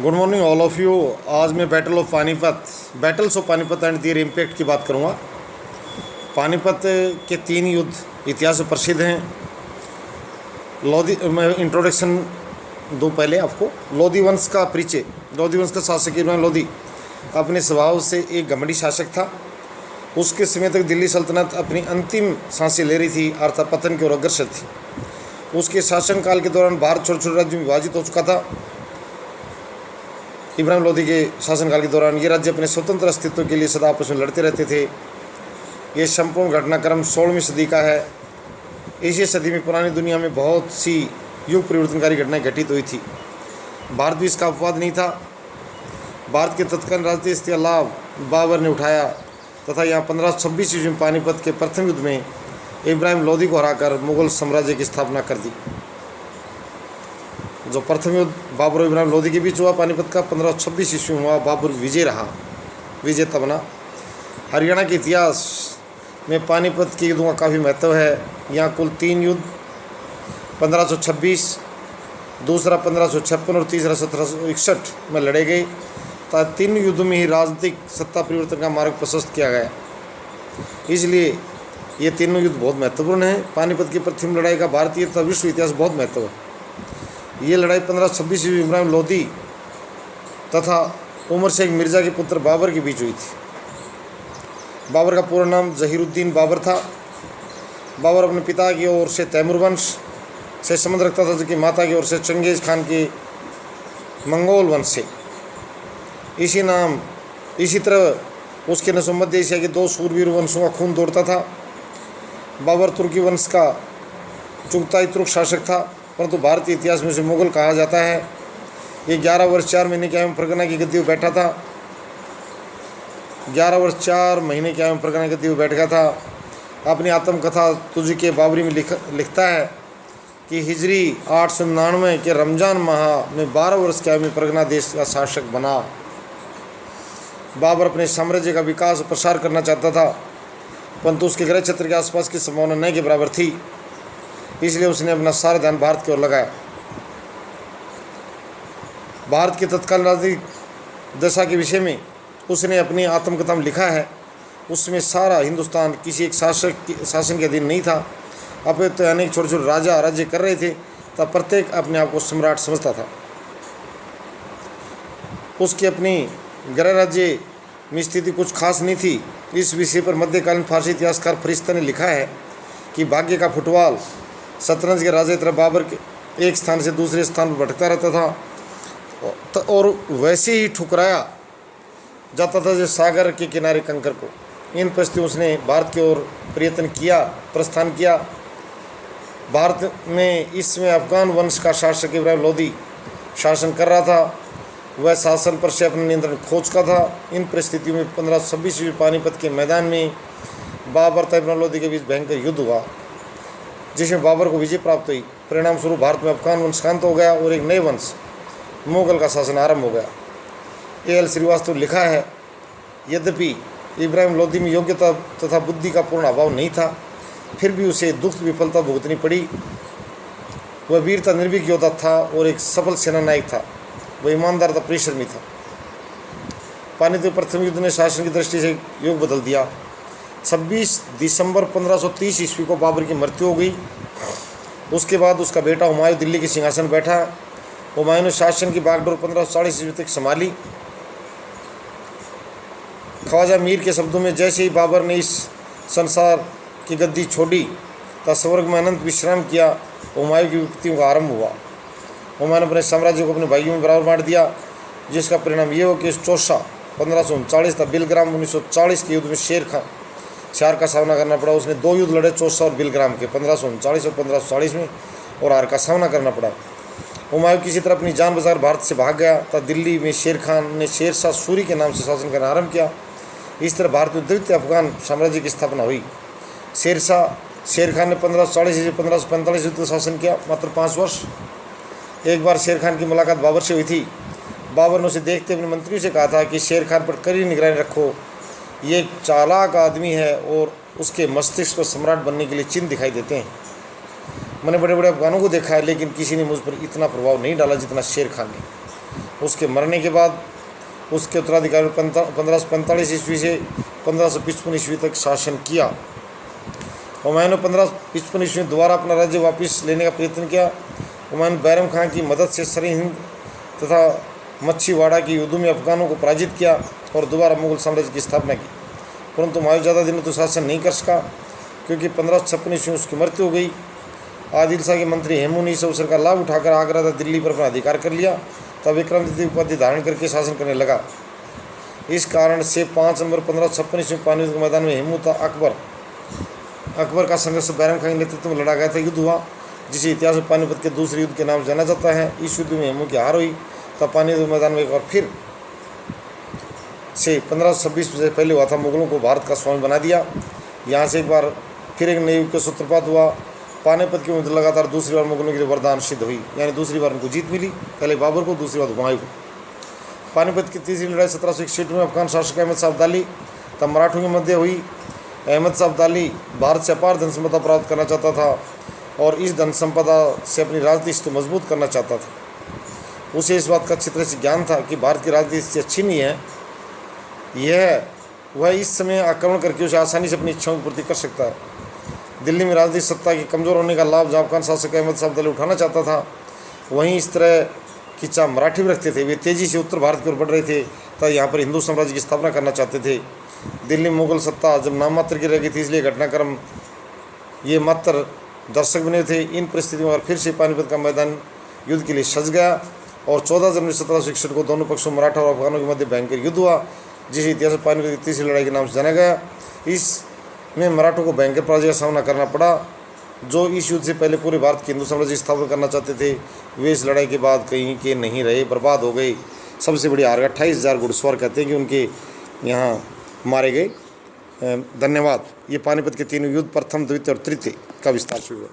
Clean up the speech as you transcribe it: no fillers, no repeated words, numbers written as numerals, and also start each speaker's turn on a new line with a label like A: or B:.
A: Good morning all of you. आज मैं battles of Panipat and there impact की बात करूँगा। पानीपत के 3 युद्ध इतिहास में प्रसिद्ध हैं। लोधी मैं इंट्रोडक्शन दूँ पहले आपको। लोधी वंश का परिचय। लोधी वंश का शासक इब्राहिम लोधी अपने स्वभाव से एक घमंडी शासक था। उसके समय तक दिल्ली सल्तनत अपनी अंतिम सांसें ले रही थी, अर्थात पतन की ओर अग्रसर थी। उसके शासनकाल के दौरान भारत छोटे छोटे राज्यों में विभाजित हो चुका था। इब्राहिम लोधी के शासनकाल के दौरान ये राज्य अपने स्वतंत्र अस्तित्व के लिए सदा आपस में लड़ते रहते थे। ये संपूर्ण घटनाक्रम 16वीं सदी का है। इसी सदी में पुरानी दुनिया में बहुत सी युग परिवर्तनकारी घटनाएं घटित हुई थी। भारत भी इसका अपवाद नहीं था। भारत के तत्कालीन राजनीतिक स्थिति का लाभ बाबर ने उठाया तथा यहाँ 1526 ईस्वी में पानीपत के प्रथम युद्ध में इब्राहिम लोधी को हराकर मुगल साम्राज्य की स्थापना कर दी। जो प्रथम युद्ध बाबर और इब्राहिम लोधी के बीच हुआ पानीपत का 1526 ईस्वी में हुआ, बाबर विजय रहा, विजेता बना। हरियाणा के इतिहास में पानीपत के युद्धों का काफ़ी महत्व है। यहाँ कुल 3 युद्ध 1526, दूसरा 1556 और तीसरा 1761 में लड़े गए। तीन युद्धों में ही राजनीतिक सत्ता परिवर्तन का मार्ग प्रशस्त किया गया। इसलिए ये तीनों युद्ध बहुत महत्वपूर्ण हैं। पानीपत की प्रथम लड़ाई का भारतीय तथा विश्व इतिहास बहुत महत्व है। ये लड़ाई 1526 ईस्वी इब्राहिम लोधी तथा उमर शेख मिर्ज़ा के पुत्र बाबर के बीच हुई थी। बाबर का पूरा नाम जहीरुद्दीन बाबर था। बाबर अपने पिता की ओर से तैमूर वंश से संबंध रखता था, जबकि माता की ओर से चंगेज़ खान के मंगोल वंश से। इसी तरह उसके नस्ल मध्य एशिया के 2 सूरवीर वंशों का खून दौड़ता था। बाबर तुर्की वंश का चुगताई तुर्क शासक था, परंतु भारतीय इतिहास में उसे मुगल कहा जाता है। ये 11 वर्ष 4 महीने के आयु में परगना की गद्दी पर बैठा था। 11 वर्ष 4 महीने के आयु में परगना की गद्दी पर बैठ गया था। अपनी आत्मकथा तुझ के बाबरी में लिखता है कि हिजरी 899 के रमजान माह में 12 वर्ष के आयु में परगना देश का शासक बना। बाबर अपने साम्राज्य का विकास और प्रसार करना चाहता था, परंतु उसके गृह क्षेत्र के आसपास की संभावना न के बराबर थी। इसलिए उसने अपना सारा ध्यान भारत की ओर लगाया। भारत की तत्कालीन राजनीतिक दशा के विषय में उसने अपनी आत्मकथा में लिखा है। उसमें सारा हिंदुस्तान किसी एक शासन के अधीन नहीं था। अब तो अनेक छोटे छोटे राजा राज्य कर रहे थे, तब प्रत्येक अपने आप को सम्राट समझता था। उसकी अपनी गृह राज्य में स्थिति कुछ खास नहीं थी। इस विषय पर मध्यकालीन फारसी इतिहासकार फरिश्ता ने लिखा है कि भाग्य का फुटबॉल शतरंज के राजा तरह बाबर के एक स्थान से दूसरे स्थान पर भटकता रहता था और वैसे ही ठुकराया जाता था जैसे सागर के किनारे कंकर को। इन परिस्थितियों उसने भारत की ओर प्रस्थान किया। भारत में इसमें अफगान वंश का शासक इब्राहिम लोधी शासन कर रहा था। वह शासन पर से अपना नियंत्रण खो चुका था। इन परिस्थितियों में 1526 ईस्वी पानीपत के मैदान में बाबर तथा इब्राहिम लोधी के बीच भयंकर युद्ध हुआ, जिसमें बाबर को विजय प्राप्त हुई। परिणाम स्वरूप भारत में अफगान वंश शांत हो गया और एक नए वंश मुगल का शासन आरंभ हो गया। A.L. श्रीवास्तव लिखा है, यद्यपि इब्राहिम लोधी में योग्यता तथा बुद्धि का पूर्ण अभाव नहीं था, फिर भी उसे दुख विफलता भुगतनी पड़ी। वह वीरता निर्भीक योद्धा था और एक सफल सेना नायक था। वह ईमानदार तथा परिश्रमी था। पानीपत प्रथम युद्ध ने शासन की दृष्टि से युग बदल दिया। 26 दिसंबर 1530 ईस्वी को बाबर की मृत्यु हो गई। उसके बाद उसका बेटा हुमायूं दिल्ली के सिंहासन बैठा। हुमायूं ने शासन की बागडोर 1540 ईस्वी तक संभाली। ख्वाजा मीर के शब्दों में, जैसे ही बाबर ने इस संसार की गद्दी छोड़ी तथा स्वर्ग में अनंत विश्राम किया, हुमायूं की विपत्तियों का आरंभ हुआ। हुमायूं ने अपने साम्राज्य को अपने भाइयों में बराबर बांट दिया, जिसका परिणाम ये हो कि चौसा 1539 तथा बिलग्राम 1940 के युद्ध में शार का सामना करना पड़ा। उसने 2 युद्ध लड़े, चौसा और बिलग्राम के 1539 और 1540 में, और हार का सामना करना पड़ा। हुमायूं किसी तरह अपनी जान बचाकर भारत से भाग गया तथा दिल्ली में शेर खान ने शेरशाह सूरी के नाम से शासन करना आरंभ किया। इस तरह भारत में द्वितीय अफगान साम्राज्य की स्थापना हुई। शेर खान ने 1540 से 1545 तक शासन किया, मात्र 5 वर्ष। एक बार शेर खान की मुलाकात बाबर से हुई थी। बाबर ने उसे देखते अपने मंत्रियों से कहा था कि शेर खान पर कड़ी निगरानी रखो। ये एक चालाक आदमी है और उसके मस्तिष्क पर सम्राट बनने के लिए चिन्ह दिखाई देते हैं। मैंने बड़े बड़े अफगानों को देखा है, लेकिन किसी ने मुझ पर इतना प्रभाव नहीं डाला जितना शेर खान ने। उसके मरने के बाद उसके उत्तराधिकारी 1545 ईस्वी से 1555 ईस्वी तक शासन किया। हुमायूं ने 1555 ईस्वी में दोबारा अपना राज्य वापस लेने का प्रयत्न किया। हुमायूं ने बैरम खां की मदद से सरहिंद तथा मच्छीवाड़ा के युद्धों में अफगानों को पराजित किया और दोबारा मुगल साम्राज्य की स्थापना की, परंतु हुमायूं ज़्यादा दिनों तो शासन नहीं कर सका, क्योंकि 1556 ईस्वी में उसकी मृत्यु हो गई। आदिल शाह के मंत्री हेमू ने इस अवसर का लाभ उठाकर आगरा तथा दिल्ली पर अपना अधिकार कर लिया, तब विक्रमादित्य उपाधि धारण करके शासन करने लगा। इस कारण से 5 नवंबर 1556 ईस्वी में पानीपत के मैदान में हेमू तथा अकबर का संघर्ष बैरम खां के नेतृत्व में लड़ा गया था। युद्ध हुआ जिसे इतिहास में पानीपत के दूसरे युद्ध के नाम जाना जाता है। इस युद्ध में हेमू की हार हुई, तब पानीपत मैदान में एक बार फिर से 1526 से पहले हुआ था, मुगलों को भारत का स्वामी बना दिया। यहाँ से एक बार फिर एक नए युग का सूत्रपात हुआ। पानीपत की मुद्दे लगातार दूसरी बार मुगलों के लिए वरदान सिद्ध हुई, यानी दूसरी बार उनको जीत मिली, पहले बाबर को, दूसरी बार हुमायूं को। पानीपत की तीसरी लड़ाई 1761 में अफगान शासक अहमद शाह अब्दाली तब मराठों के मध्य हुई। अहमद शाह अब्दाली भारत से अपार धन संपदा प्राप्त करना चाहता था और इस धन संपदा से अपनी राजनीति स्थिति मजबूत करना चाहता था। उसे इस बात का अच्छी तरह से ज्ञान था कि भारत की राजनीति स्थिति अच्छी नहीं है, वह इस समय आक्रमण करके उसे आसानी से अपनी इच्छाओं की पूर्ति कर सकता है। दिल्ली में राजनीतिक सत्ता के कमज़ोर होने का लाभ जहाँ अफगान शासक अहमद शाह अब्दाली उठाना चाहता था, वहीं इस तरह की चाह मराठी भी रखते थे। वे तेज़ी से उत्तर भारत की ओर बढ़ रहे थे तथा यहाँ पर हिंदू साम्राज्य की स्थापना करना चाहते थे। दिल्ली में मुगल सत्ता जब नाम मात्र की रह गई थी, इसलिए घटनाक्रम ये मात्र दर्शक बने थे। इन परिस्थितियों में फिर से पानीपत का मैदान युद्ध के लिए सज गया और 14 जनवरी 1761 को दोनों पक्षों मराठा और अफगानों के मध्य भयंकर युद्ध हुआ, जिसे इतिहास में पानीपत की तीसरी लड़ाई के नाम से जाना गया। इसमें मराठों को भयंकर पराजय का सामना करना पड़ा। जो इस युद्ध से पहले पूरे भारत की हिंदू साम्राज्य की स्थापना करना चाहते थे, वे इस लड़ाई के बाद कहीं के नहीं रहे, बर्बाद हो गए। सबसे बड़ी हार 28,000 घुड़सवार कहते हैं कि उनके यहाँ मारे गए। धन्यवाद। ये पानीपत के तीनों युद्ध, प्रथम, द्वितीय और तृतीय का विस्तार शुरू हुआ।